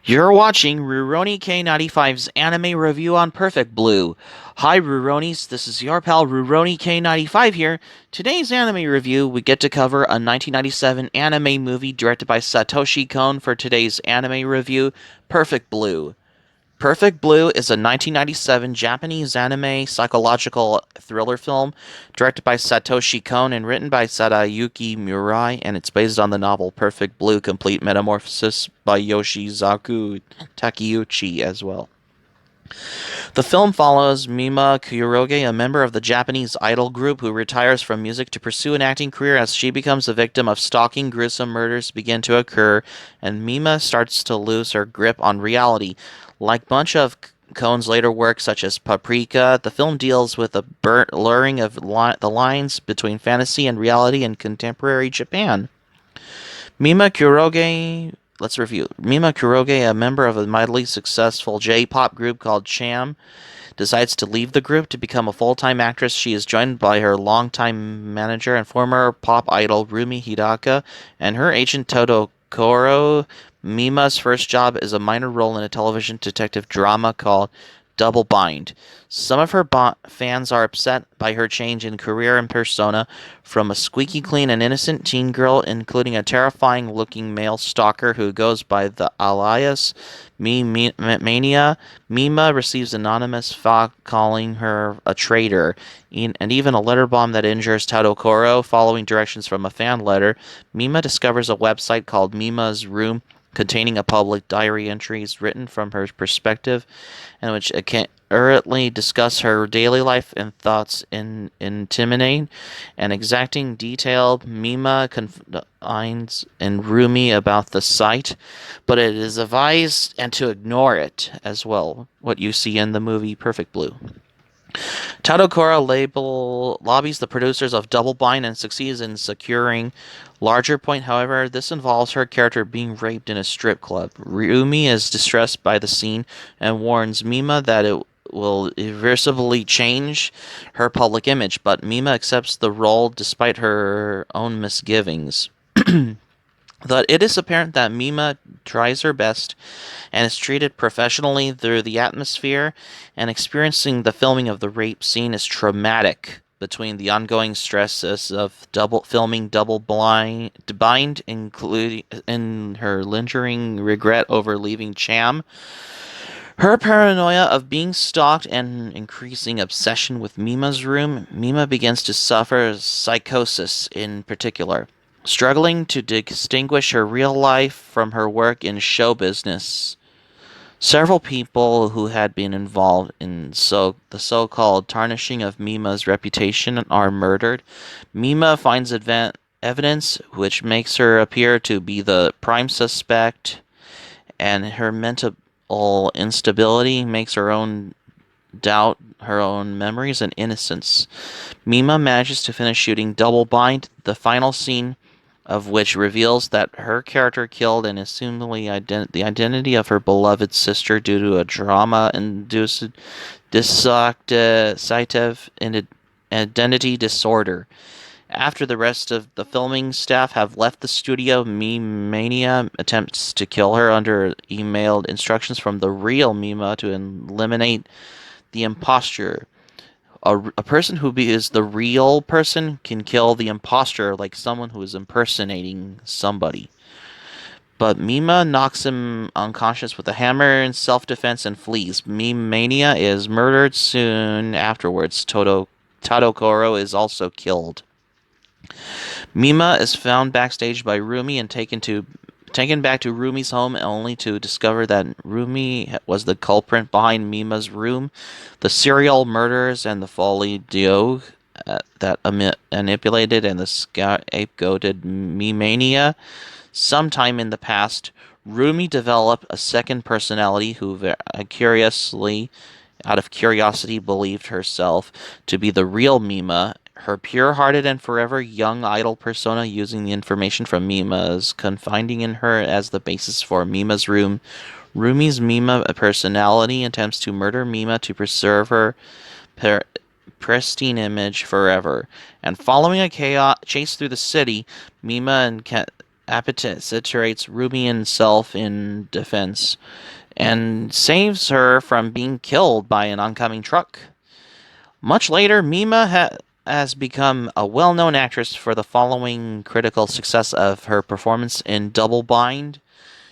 You're watching Rurouni K95's anime review on Perfect Blue. Hi Ruronis, this is your pal Rurouni K95 here. Today's anime review, we get to cover a 1997 anime movie directed by Satoshi Kon for today's anime review, Perfect Blue. Perfect Blue is a 1997 Japanese anime psychological thriller film directed by Satoshi Kon and written by Sadayuki Murai, and it's based on the novel Perfect Blue Complete Metamorphosis by Yoshizaku Takeuchi as well. The film follows Mima Kuroge, a member of the Japanese idol group who retires from music to pursue an acting career as she becomes a victim of stalking. Gruesome murders begin to occur, and Mima starts to lose her grip on reality. Like much of Cohn's later work, such as Paprika, the film deals with the blurring of the lines between fantasy and reality in contemporary Japan. Mima Kuroge, let's review. Mima Kuroge, a member of a mildly successful J-pop group called Cham, decides to leave the group to become a full-time actress. She is joined by her longtime manager and former pop idol Rumi Hidaka and her agent Toto Koro. Mima's first job is a minor role in a television detective drama called Double Bind. Some of her fans are upset by her change in career and persona from a squeaky clean and innocent teen girl, including a terrifying looking male stalker who goes by the alias Mania. Mima receives anonymous FAQ calling her a traitor, and even a letter bomb that injures Tadokoro. Following directions from a fan letter, Mima discovers a website called Mima's Room containing a public diary entries written from her perspective, in which accurately discuss her daily life and thoughts in intimidate and exacting detail. Mima confides in Rumi about the site, but it is advised and to ignore it as well. What you see in the movie Perfect Blue. Tadokura lobbies the producers of Double Bind and succeeds in securing larger point. However, this involves her character being raped in a strip club. Ryumi is distressed by the scene and warns Mima that it will irreversibly change her public image, but Mima accepts the role despite her own misgivings. But it is apparent that Mima tries her best and is treated professionally through the atmosphere, and experiencing the filming of the rape scene is traumatic between the ongoing stresses of double bind, including in her lingering regret over leaving Cham, her paranoia of being stalked, and increasing obsession with Mima's room. Mima begins to suffer psychosis in particular, struggling to distinguish her real life from her work in show business. Several people who had been involved in the so-called tarnishing of Mima's reputation are murdered. Mima finds evidence which makes her appear to be the prime suspect, and her mental instability makes her own doubt her own memories and innocence. Mima manages to finish shooting Double Bind, the final scene of which reveals that her character killed and assumedly the identity of her beloved sister due to a trauma-induced dissociative identity disorder. After the rest of the filming staff have left the studio, Mania attempts to kill her under emailed instructions from the real Mima to eliminate the imposture. A person who is the real person can kill the imposter, like someone who is impersonating somebody. But Mima knocks him unconscious with a hammer in self-defense and flees. Mania is murdered soon afterwards. Tadokoro is also killed. Mima is found backstage by Rumi and taken back to Rumi's home, only to discover that Rumi was the culprit behind Mima's room, the serial murders, and the folly Diog that manipulated and the scapegoated Mimania. Sometime in the past, Rumi developed a second personality who out of curiosity, believed herself to be the real Mima, her pure-hearted and forever young idol persona, using the information from Mima's, confiding in her as the basis for Mima's room. Rumi's Mima personality attempts to murder Mima to preserve her pristine image forever. And following a chaos chase through the city, Mima capitulates Rumi himself in defense and saves her from being killed by an oncoming truck. Much later, has become a well-known actress for the following critical success of her performance in Double Bind.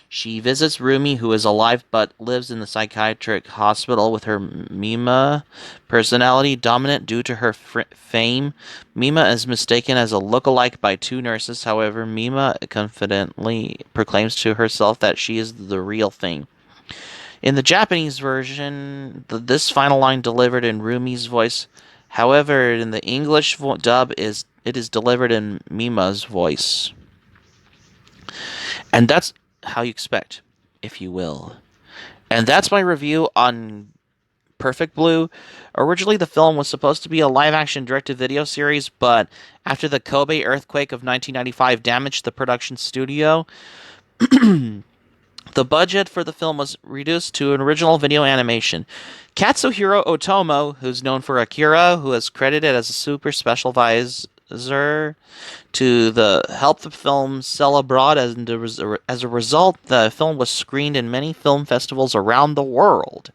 She visits Rumi, who is alive but lives in the psychiatric hospital with her Mima personality dominant due to her fame. Mima is mistaken as a look-alike by two nurses. However, Mima confidently proclaims to herself that she is the real thing. In the Japanese version, this final line delivered in Rumi's voice. However, in the English dub, it is delivered in Mima's voice. And that's how you expect, if you will. And that's my review on Perfect Blue. Originally, the film was supposed to be a live-action direct-to-video series, but after the Kobe earthquake of 1995 damaged the production studio, the budget for the film was reduced to an original video animation. Katsuhiro Otomo, who's known for Akira, who is credited as a super special advisor to help the film sell abroad. As a result, the film was screened in many film festivals around the world.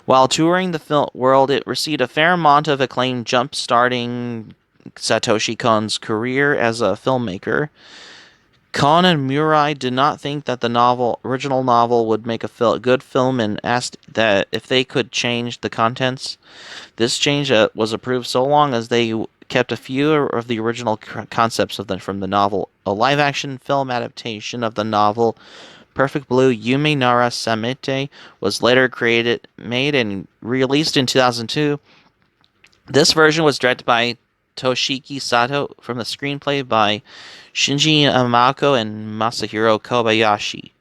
While touring the film world, it received a fair amount of acclaim, jump-starting Satoshi Kon's career as a filmmaker. Kon and Murai did not think that the original novel would make a good film and asked that if they could change the contents. This change was approved so long as they kept a few of the original concepts from the novel. A live-action film adaptation of the novel, Perfect Blue Yume Nara Samete, was later made and released in 2002. This version was directed by Toshiki Sato from the screenplay by Shinji Amako and Masahiro Kobayashi.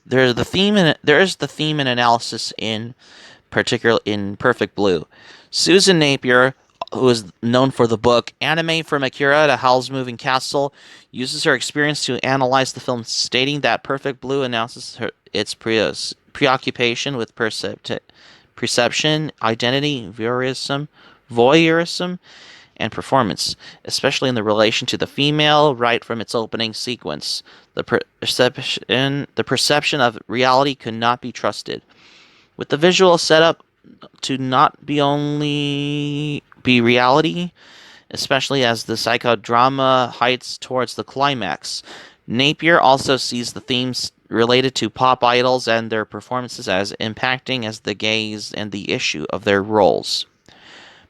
There is the theme and analysis in Perfect Blue. Susan Napier, who is known for the book Anime from Akira to Howl's Moving Castle, uses her experience to analyze the film, stating that Perfect Blue announces its preoccupation with perception, identity, voyeurism, and performance, especially in the relation to the female, right from its opening sequence. The perception of reality could not be trusted. With the visual setup to not be reality, especially as the psychodrama heights towards the climax. Napier also sees the themes related to pop idols and their performances as impacting as the gaze and the issue of their roles.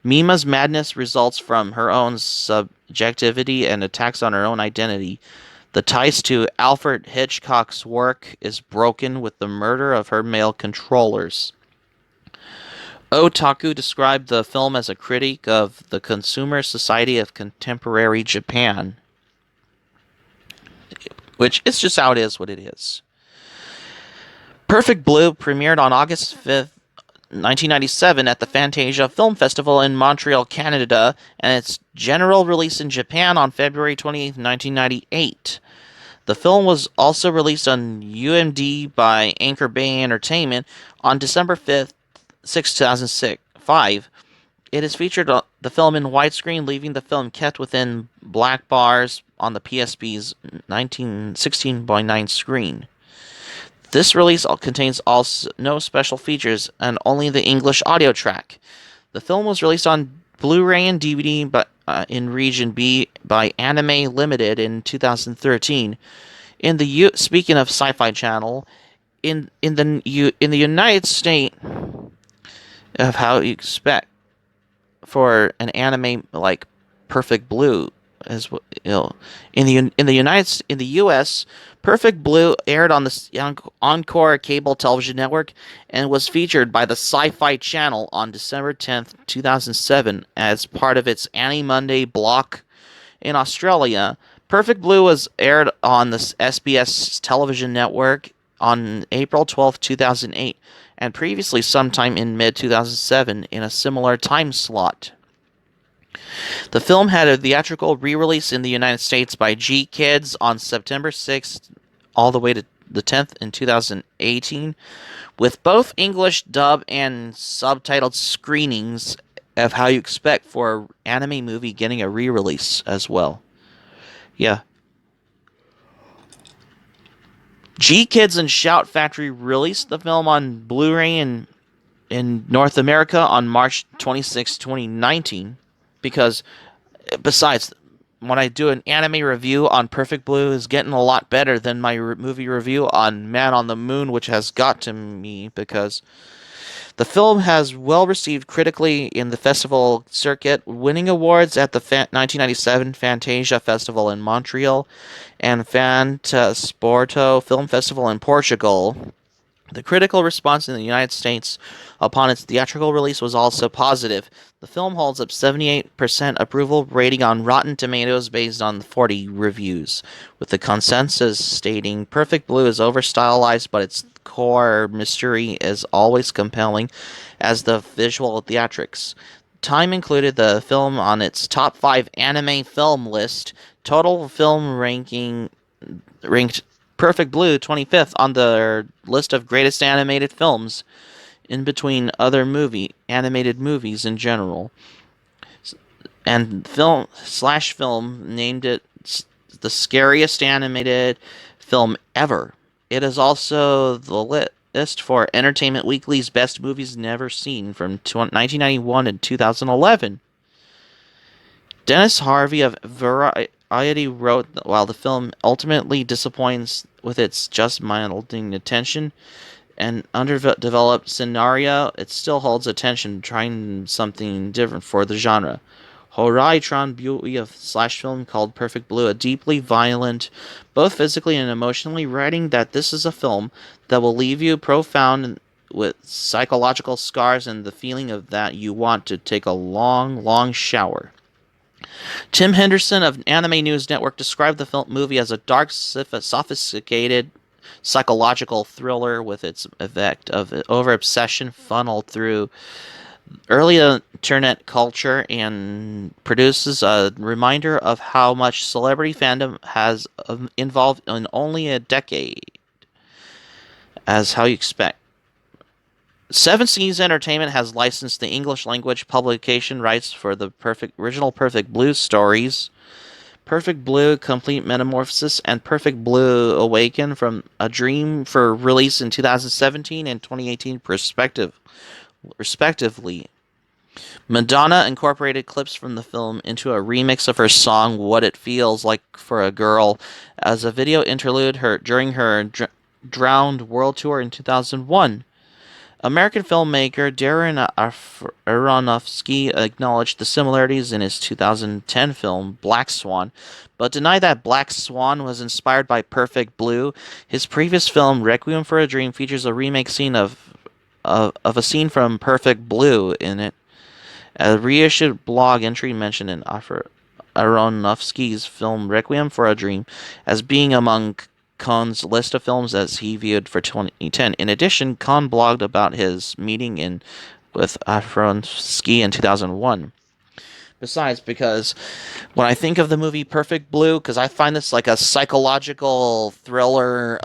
Mima's madness results from her own subjectivity and attacks on her own identity. The ties to Alfred Hitchcock's work is broken with the murder of her male controllers. Otaku described the film as a critique of the consumer society of contemporary Japan. Which is just how it is what it is. Perfect Blue premiered on August 5th, 1997 at the Fantasia Film Festival in Montreal, Canada, and its general release in Japan on February 28, 1998. The film was also released on UMD by Anchor Bay Entertainment on December 5th, 2005. It is featured the film in widescreen, leaving the film kept within black bars on the PSP's 1916:9 screen. This release contains no special features and only the English audio track. The film was released on Blu-ray and DVD in Region B by Anime Limited in 2013. Speaking of Sci-Fi Channel, in the United States, of how you expect for an anime like Perfect Blue, as in the U.S., Perfect Blue aired on the Encore cable television network and was featured by the Sci-Fi Channel on December 10th, 2007 as part of its Annie Monday block. In Australia, Perfect Blue was aired on the SBS television network on April 12th, 2008, and previously sometime in mid-2007 in a similar time slot. The film had a theatrical re-release in the United States by G-Kids on September 6th all the way to the 10th in 2018, with both English dub and subtitled screenings of how you expect for an anime movie getting a re-release as well. Yeah. G Kids and Shout Factory released the film on Blu-ray in North America on March 26, 2019. Because besides, when I do an anime review on Perfect Blue is getting a lot better than my movie review on Man on the Moon, which has got to me because the film has well received critically in the festival circuit, winning awards at the 1997 Fantasia Festival in Montreal and Fantasporto Film Festival in Portugal. The critical response in the United States upon its theatrical release was also positive. The film holds up 78% approval rating on Rotten Tomatoes based on 40 reviews, with the consensus stating Perfect Blue is over-stylized, but its core mystery is always compelling as the visual theatrics. Time included the film on its top 5 anime film list. Total film ranking ranked Perfect Blue 25th on their list of greatest animated films, in between other animated movies in general. And film named it the scariest animated film ever. It is also the list for Entertainment Weekly's best movies never seen from 1991 and 2011. Dennis Harvey of Variety wrote, while the film ultimately disappoints with its just milding attention and underdeveloped scenario, it still holds attention, trying something different for the genre. Horai Beauty of slash film called Perfect Blue, a deeply violent, both physically and emotionally, writing that this is a film that will leave you profound with psychological scars and the feeling of that you want to take a long, long shower. Tim Henderson of Anime News Network described the movie as a dark, sophisticated psychological thriller with its effect of over-obsession funneled through early internet culture and produces a reminder of how much celebrity fandom has involved in only a decade, as how you expect. Seven Seas Entertainment has licensed the English language publication rights for the original Perfect Blue stories. Perfect Blue Complete Metamorphosis and Perfect Blue Awaken from a Dream for release in 2017 and 2018 respectively. Madonna incorporated clips from the film into a remix of her song What It Feels Like for a Girl as a video interlude during her Drowned World Tour in 2001. American filmmaker Darren Aronofsky acknowledged the similarities in his 2010 film Black Swan, but denied that Black Swan was inspired by Perfect Blue. His previous film Requiem for a Dream features a remake scene of a scene from Perfect Blue in it. A reissued blog entry mentioned in Aronofsky's film Requiem for a Dream as being among Kon's list of films as he viewed for 2010. In addition, Kon blogged about his meeting with Aronofsky in 2001. Besides, because when I think of the movie Perfect Blue, because I find this like a psychological thriller,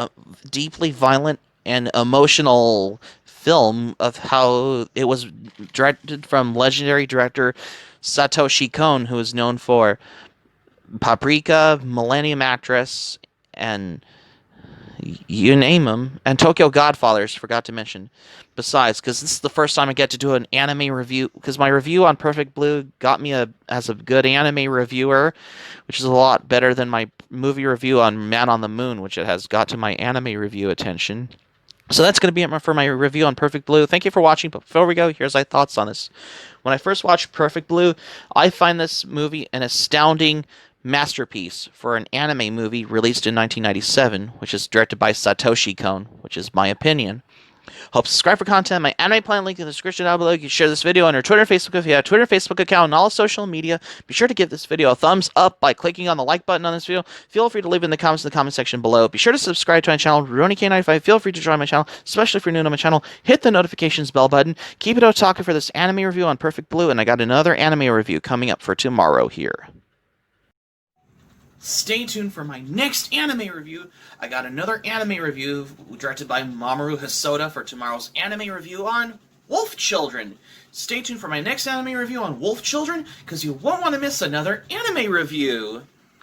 deeply violent and emotional film of how it was directed from legendary director Satoshi Kon, who is known for Paprika, Millennium Actress, and you name them, and Tokyo Godfathers, forgot to mention. Besides, because this is the first time I get to do an anime review, because my review on Perfect Blue got me as a good anime reviewer, which is a lot better than my movie review on Man on the Moon, which it has got to my anime review attention. So that's going to be it for my review on Perfect Blue. Thank you for watching, but before we go, here's my thoughts on this. When I first watched Perfect Blue, I find this movie an astounding masterpiece for an anime movie released in 1997, which is directed by Satoshi Kon, which is my opinion. Hope subscribe for content. My anime plan link in the description down below. You can share this video on your Twitter, Facebook if you have a Twitter, Facebook account, and all social media. Be sure to give this video a thumbs up by clicking on the like button on this video. Feel free to leave in the comments in the comment section below. Be sure to subscribe to my channel, RurouniK95. Feel free to join my channel, especially if you're new to my channel. Hit the notifications bell button. Keep it otaku for this anime review on Perfect Blue, and I got another anime review coming up for tomorrow here. Stay tuned for my next anime review. I got another anime review directed by Mamoru Hosoda for tomorrow's anime review on Wolf Children. Stay tuned for my next anime review on Wolf Children, because you won't want to miss another anime review.